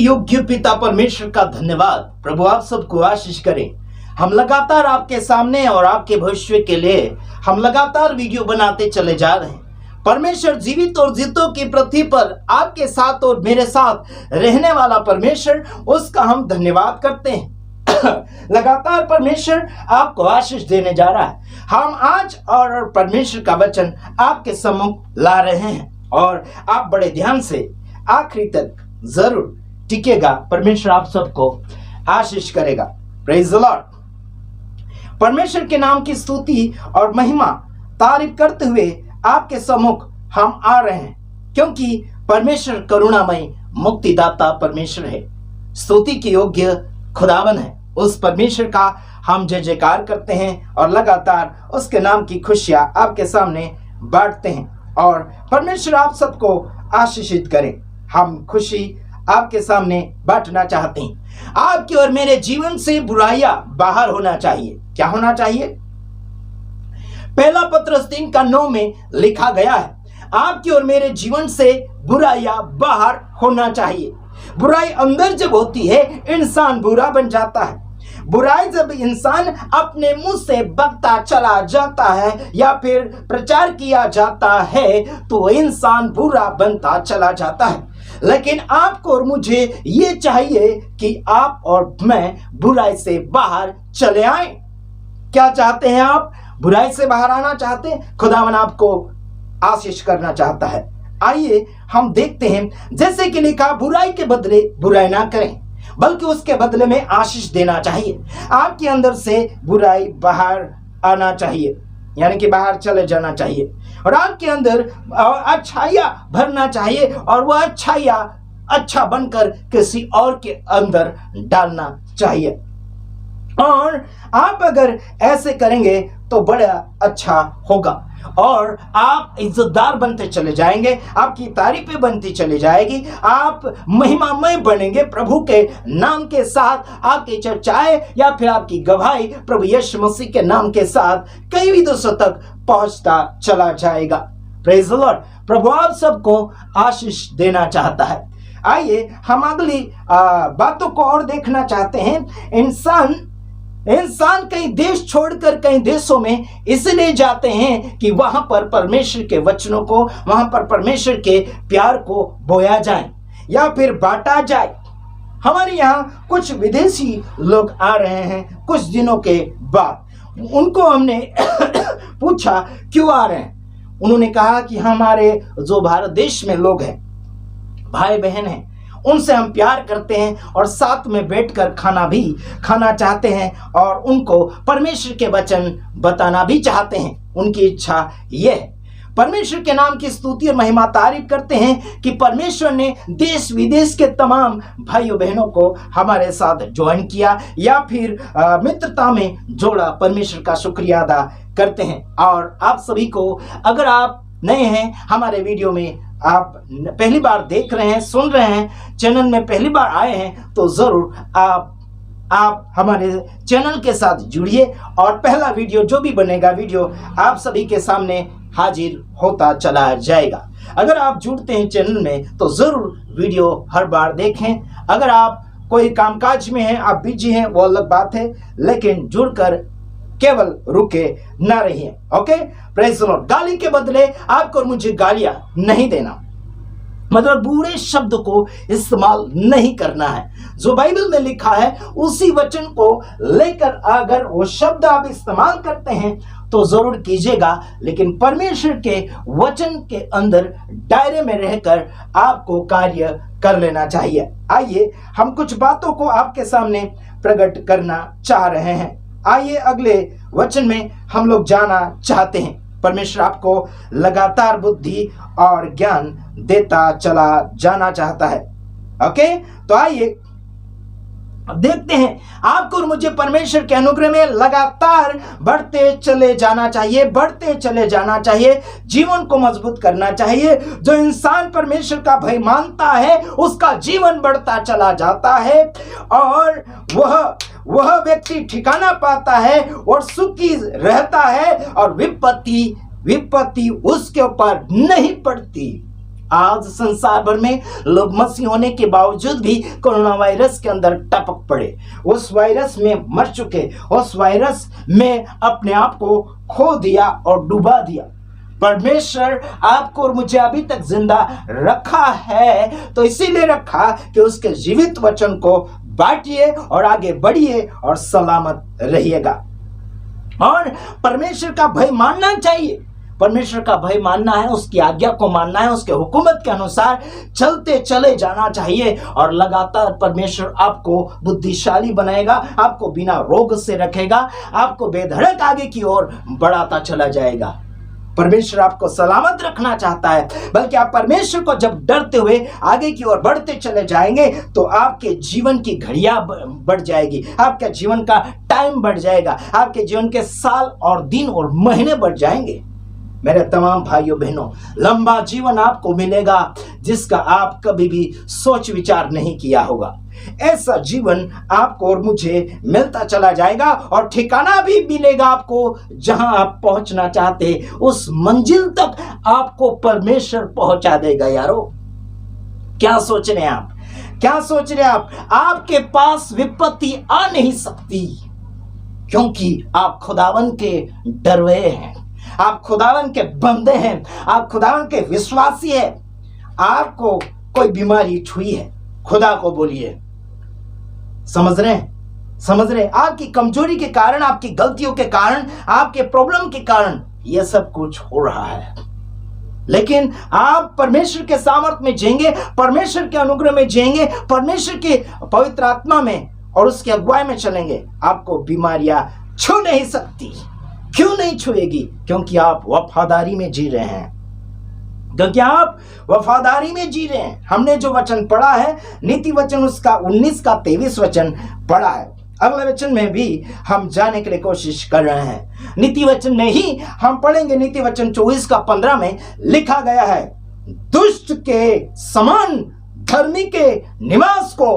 योग्य पिता परमेश्वर का धन्यवाद। प्रभु आप सबको आशीष करें। हम लगातार आपके सामने और आपके भविष्य के लिए हम लगातार वीडियो बनाते चले जा रहे हैं। परमेश्वर जीवित और जीतों की पृथ्वी पर आपके साथ और मेरे साथ रहने वाला परमेश्वर, उसका हम धन्यवाद करते हैं। लगातार परमेश्वर आपको आशीष देने जा रहा है। हम आज और परमेश्वर का वचन आपके सम्मुख ला रहे हैं और आप बड़े ध्यान से आखिरी तक जरूर टिकेगा। परमेश्वर आप सबको आशीष करेगा। Praise the Lord. परमेश्वर के नाम की स्तुति और महिमा तारीफ करते हुए आपके सम्मुख हम आ रहे हैं, क्योंकि परमेश्वर करुणामय मुक्तिदाता परमेश्वर है, स्तुति के योग्य खुदावन है। उस परमेश्वर का हम जय जयकार करते हैं और लगातार उसके नाम की खुशियां आपके सामने बांटते हैं और परमेश्वर आप सबको आशीषित करें। हम खुशी आपके सामने बांटना चाहते हैं। आपके और मेरे जीवन से बुराइयां बाहर होना चाहिए। क्या होना चाहिए? पहला पत्रस 3:9 में लिखा गया है, आपके और मेरे जीवन से बुराइयां बाहर होना चाहिए। बुराई अंदर जब होती है, इंसान बुरा बन जाता है। बुराई जब इंसान अपने मुंह से बकता चला जाता है या फिर प्रचार किया जाता है, तो इंसान बुरा बनता चला जाता है। लेकिन आपको और मुझे ये चाहिए कि आप और मैं बुराई से बाहर चले आए। क्या चाहते हैं आप? बुराई से बाहर आना चाहते हैं? खुदावन आपको आशीष करना चाहता है। आइए हम देखते हैं, जैसे कि लिखा, बुराई के बदले बुराई ना करें, बल्कि उसके बदले में आशीष देना चाहिए। आपके अंदर से बुराई बाहर आना चाहिए, यानी कि बाहर चले जाना चाहिए, और आपके अंदर अच्छाइयाँ भरना चाहिए और वह अच्छाइयाँ अच्छा बनकर किसी और के अंदर डालना चाहिए। और आप अगर ऐसे करेंगे तो बड़ा अच्छा होगा और आप इज्जतदार बनते चले जाएंगे, आपकी तारीफें बनती चली जाएगी, आप महिमामय बनेंगे। प्रभु के नाम के साथ आपकी चर्चाएं या फिर आपकी गवाही प्रभु यीशु मसीह के नाम के साथ कई विदेशों तक पहुंचता चला जाएगा। Praise the Lord. प्रभु आप सबको आशीष देना चाहता है। आइए हम अगली बातों को और देखना चाहते हैं। इंसान कई देश छोड़कर कई देशों में इसलिए जाते हैं कि वहां पर परमेश्वर के वचनों को, वहां पर परमेश्वर के प्यार को बोया जाए या फिर बांटा जाए। हमारे यहाँ कुछ विदेशी लोग आ रहे हैं कुछ दिनों के बाद। उनको हमने पूछा क्यों आ रहे हैं। उन्होंने कहा कि हमारे जो भारत देश में लोग हैं, भाई बहन हैं, उनसे हम प्यार करते हैं और साथ में बैठकर खाना भी खाना चाहते हैं और उनको परमेश्वर के वचन बताना भी चाहते हैं। उनकी इच्छा यह है। परमेश्वर के नाम की स्तुति और महिमा तारीफ करते हैं कि परमेश्वर ने देश विदेश के तमाम भाइयों बहनों को हमारे साथ ज्वाइन किया या फिर मित्रता में जोड़ा। परमेश्वर का शुक्रिया अदा करते हैं। और आप सभी को, अगर आप नए हैं हमारे वीडियो में, आप पहली बार देख रहे हैं, सुन रहे हैं, चैनल में पहली बार आए हैं, तो जरूर आप हमारे चैनल के साथ जुड़िए और पहला वीडियो जो भी बनेगा, वीडियो आप सभी के सामने हाजिर होता चला जाएगा। अगर आप जुड़ते हैं चैनल में तो जरूर वीडियो हर बार देखें। अगर आप कोई कामकाज में हैं, आप बिजी हैं, वो अलग बात है, लेकिन जुड़कर केवल रुके ना रहिए। Okay, praise the Lord. गाली के बदले आपको और मुझे गालियां नहीं देना, मतलब बुरे शब्द को इस्तेमाल नहीं करना है। जो बाइबल में लिखा है उसी वचन को लेकर अगर वो शब्द आप इस्तेमाल करते हैं तो जरूर कीजिएगा, लेकिन परमेश्वर के वचन के अंदर दायरे में रहकर आपको कार्य कर लेना चाहिए। आइए हम कुछ बातों को आपके सामने प्रकट करना चाह रहे हैं। आइए अगले वचन में हम लोग जाना चाहते हैं। परमेश्वर आपको लगातार बुद्धि और ज्ञान देता चला जाना चाहता है। ओके, तो आइए देखते हैं। आपको और मुझे परमेश्वर के अनुग्रह में लगातार बढ़ते चले जाना चाहिए, बढ़ते चले जाना चाहिए, जीवन को मजबूत करना चाहिए। जो इंसान परमेश्वर का भय मानता है उसका जीवन बढ़ता चला जाता है और वह व्यक्ति ठिकाना पाता है और सुखी रहता है और विपत्ति उसके ऊपर नहीं पड़ती। आज संसार भर में लोग मसीह होने के बावजूद भी कोरोना वायरस के अंदर टपक पड़े, उस वायरस में मर चुके, उस वायरस में अपने आप को खो दिया और डुबा दिया। परमेश्वर आपको और मुझे अभी तक जिंदा रखा है तो इसीलिए रखा कि उसके जीवित वचन को बांटिए और आगे बढ़िए और सलामत रहिएगा। और परमेश्वर का भय मानना चाहिए। परमेश्वर का भय मानना है, उसकी आज्ञा को मानना है, उसके हुकूमत के अनुसार चलते चले जाना चाहिए और लगातार परमेश्वर आपको बुद्धिशाली बनाएगा, आपको बिना रोग से रखेगा, आपको बेधड़क आगे की ओर बढ़ाता चला जाएगा। परमेश्वर आपको सलामत रखना चाहता है, बल्कि आप परमेश्वर को जब डरते हुए आगे की ओर बढ़ते चले जाएंगे तो आपके जीवन की घड़ियां बढ़ जाएगी, आपके जीवन का टाइम बढ़ जाएगा, आपके जीवन के साल और दिन और महीने बढ़ जाएंगे। मेरे तमाम भाइयों बहनों, लंबा जीवन आपको मिलेगा जिसका आप कभी भी सोच विचार नहीं किया होगा। ऐसा जीवन आपको और मुझे मिलता चला जाएगा और ठिकाना भी मिलेगा आपको, जहां आप पहुंचना चाहते उस मंजिल तक आपको परमेश्वर पहुंचा देगा। यारो, क्या सोच रहे हैं आप? क्या सोच रहे हैं आप? आपके पास विपत्ति आ नहीं सकती क्योंकि आप खुदावन के डरवे हैं, आप खुदावन के बंदे हैं, आप खुदावन के विश्वासी हैं। आपको कोई बीमारी छुई है, खुदा को बोलिए। समझ रहे हैं? समझ रहे हैं? आपकी कमजोरी के कारण, आपकी गलतियों के कारण, आपके प्रॉब्लम के कारण यह सब कुछ हो रहा है, लेकिन आप परमेश्वर के सामर्थ्य में जिएंगे, परमेश्वर के अनुग्रह में जिएंगे, परमेश्वर के पवित्र आत्मा में और उसकी अगुवाई में चलेंगे, आपको बीमारियां छू नहीं सकती। क्यों नहीं छुएगी? क्योंकि आप वफादारी में जी रहे हैं, क्योंकि आप वफादारी में जी रहे हैं। हमने जो वचन पढ़ा है, नीति वचन उसका 19 का 23 वचन पढ़ा है। अगले वचन में भी हम जाने के लिए कोशिश कर रहे हैं। नीति वचन में ही हम पढ़ेंगे। नीति वचन 24 का 15 में लिखा गया है, दुष्ट के समान धर्मी के निवास को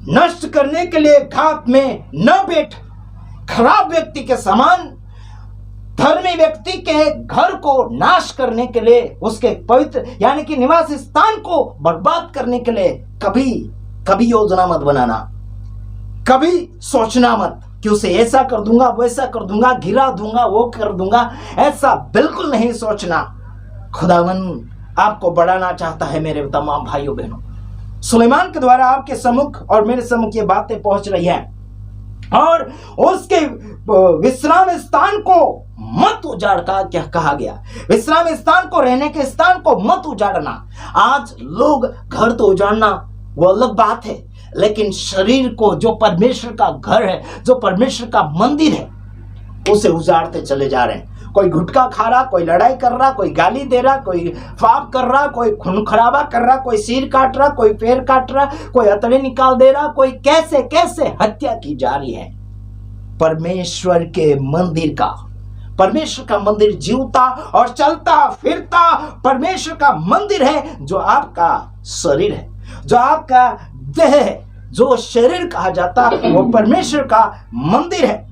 नष्ट करने के लिए घात में न बैठ। खराब व्यक्ति के समान धर्मी व्यक्ति के घर को नाश करने के लिए, उसके पवित्र यानी कि निवास स्थान को बर्बाद करने के लिए कभी कभी योजना मत बनाना, कभी सोचना मत कि उसे ऐसा कर दूंगा, वैसा कर दूंगा, गिरा दूंगा, वो कर दूंगा। ऐसा बिल्कुल नहीं सोचना। खुदावन आपको बढ़ाना चाहता है। मेरे तमाम भाइयों बहनों, सुलेमान के द्वारा आपके सम्मुख और मेरे सम्मुख ये बातें पहुंच रही हैं और उसके विश्राम स्थान को मत उजाड़ का क्या कहा गया? विश्राम स्थान को, रहने के स्थान को मत उजाड़ना। आज लोग घर तो उजाड़ना वो अलग बात है, लेकिन शरीर को, जो परमेश्वर का घर है, जो परमेश्वर का मंदिर है, उसे उजाड़ते चले जा रहे हैं। कोई गुटखा खा रहा, कोई लड़ाई कर रहा, कोई गाली दे रहा, कोई पाप कर रहा, कोई खून खराबा कर रहा, कोई सिर काट रहा, कोई पैर काट रहा, कोई हथेली निकाल दे रहा, कोई कैसे कैसे हत्या की जा रही है। परमेश्वर के मंदिर का, परमेश्वर का मंदिर जीवता और चलता फिरता परमेश्वर का मंदिर है, जो आपका शरीर है, जो आपका देह है, जो शरीर कहा जाता वो परमेश्वर का मंदिर है।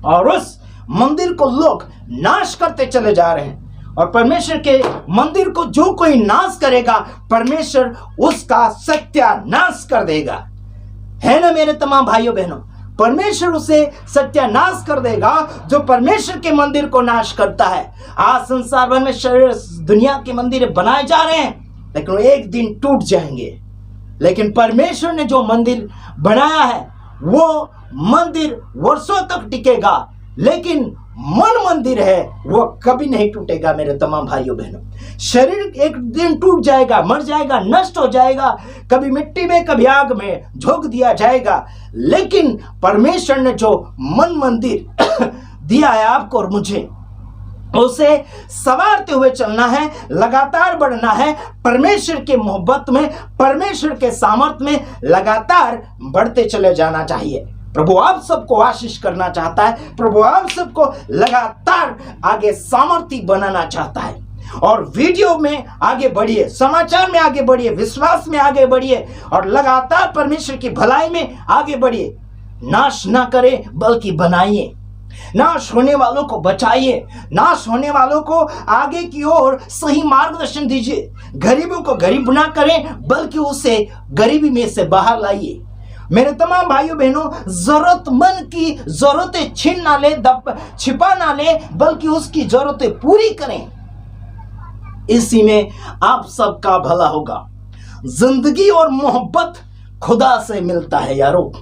और उस मंदिर को लोग नाश करते चले जा रहे हैं। और परमेश्वर के मंदिर को जो कोई नाश करेगा, परमेश्वर उसका सत्यानाश कर देगा। है ना मेरे तमाम भाइयों बहनों? परमेश्वर उसे सत्यानाश कर देगा जो परमेश्वर के मंदिर को नाश करता है। आज संसार भर में शरीर, दुनिया के मंदिर बनाए जा रहे हैं, लेकिन वो एक दिन टूट जाएंगे। लेकिन परमेश्वर ने जो मंदिर बनाया है वो मंदिर वर्षों तक टिकेगा, लेकिन मन मंदिर है वो कभी नहीं टूटेगा। मेरे तमाम भाइयों बहनों, शरीर एक दिन टूट जाएगा, मर जाएगा, नष्ट हो जाएगा, कभी मिट्टी में कभी आग में झोंक दिया जाएगा, लेकिन परमेश्वर ने जो मन मंदिर दिया है आपको और मुझे, उसे संवारते हुए चलना है, लगातार बढ़ना है। परमेश्वर के मोहब्बत में, परमेश्वर के सामर्थ्य में लगातार बढ़ते चले जाना चाहिए। प्रभु आप सबको आशीष करना चाहता है। प्रभु आप सबको लगातार आगे सामर्थ्य बनाना चाहता है। और वीडियो में आगे बढ़िए, समाचार में आगे बढ़िए, विश्वास में आगे बढ़िए और लगातार परमेश्वर की भलाई में आगे बढ़िए। नाश ना करें बल्कि बनाइए। नाश होने वालों को बचाइए, नाश होने वालों को आगे की ओर सही मार्गदर्शन दीजिए। गरीबों को गरीब ना करें, बल्कि उसे गरीबी में से बाहर लाइए। मेरे तमाम भाइयों बहनों, जरूरतमंद की जरूरतें छीन ना ले, छिपा ना ले, बल्कि उसकी जरूरतें पूरी करें। इसी में आप सबका भला होगा। जिंदगी और मोहब्बत खुदा से मिलता है यारो,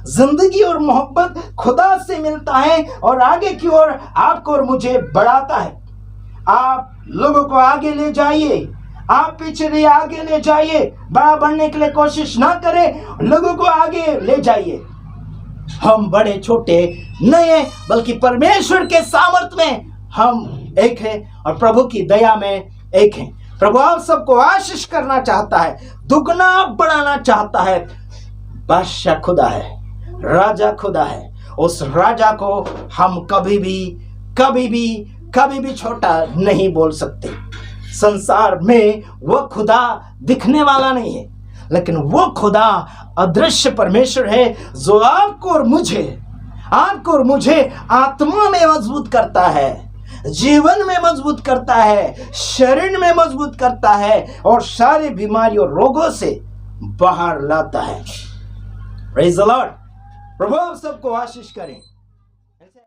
जिंदगी और मोहब्बत खुदा से मिलता है और आगे की ओर आपको और मुझे बढ़ाता है। आप लोगों को आगे ले जाइए, आप पीछे नहीं, आगे ले जाइए। बड़ा बनने के लिए कोशिश ना करें, लोगों को आगे ले जाइए। हम बड़े छोटे नहीं हैं, बल्कि परमेश्वर के सामर्थ्य में हम एक हैं और प्रभु की दया में एक हैं। प्रभु आप सबको आशीष करना चाहता है, दुगना बढ़ाना चाहता है। बादशाह खुदा है, राजा खुदा है। उस राजा को हम कभी भी छोटा नहीं बोल सकते। संसार में वो खुदा दिखने वाला नहीं है, लेकिन वो खुदा अदृश्य परमेश्वर है जो आपको और मुझे आत्मा में मजबूत करता है, जीवन में मजबूत करता है, शरीर में मजबूत करता है और सारी बीमारियों रोगों से बाहर लाता है। Praise the Lord. प्रभु आप सबको आशीष करें।